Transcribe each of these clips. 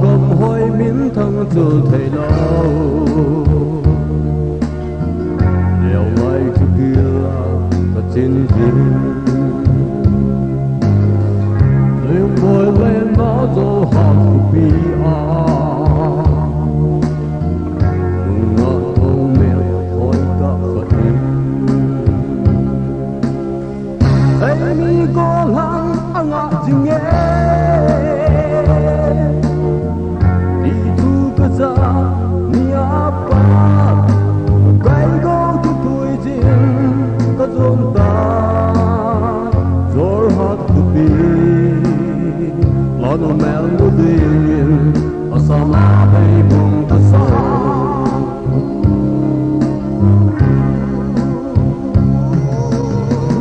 gom hoi miến thân từ thầy lâu đèo lại trước kia là trên thiên đêm vội lên nó dỗ hòn của bi a ngọt thôn mèo thôi cả phật thấy mi có lăng ngọt chừng nghe za ni apa quay go tu tuổi riêng có dồn ta rồi hát tu bi lo no mel no din asama bay bung ta so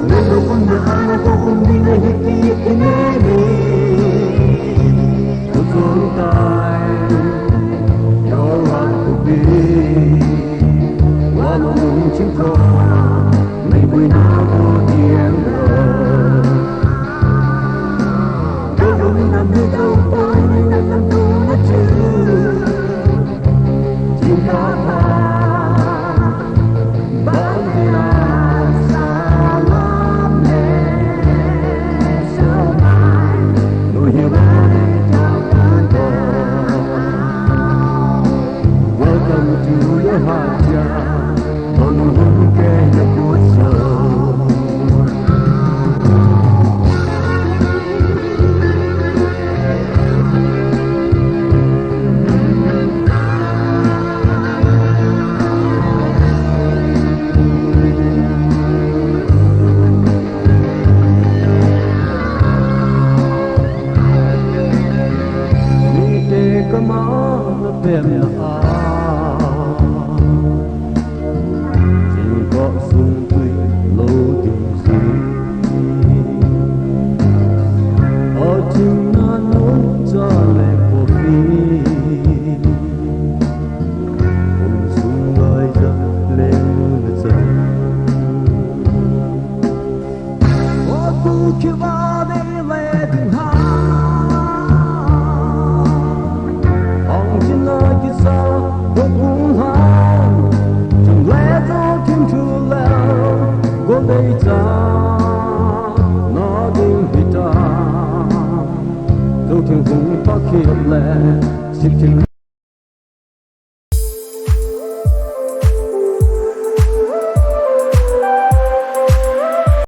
le lo con de amo con di ne hiti ne ni tu dồn ta chim khô mấy buổi nào có tiếng rồi đâu đúng năm mươi câu tôi năm tu nó chưa chim đó hoa bóng thì là xa lắm nè sao mai nỗi hiểu ai trong cơn đau welcome to your heart yeah. Come on, baby, chỉ có sung tươi lâu tình gì ở chừng na nốt cho lệ của phi cùng sung lời dâng lên dần có tu chưa bao đây lệ từng hai đây ta nó đinh hita dấu thiên vùng bắc kia lệ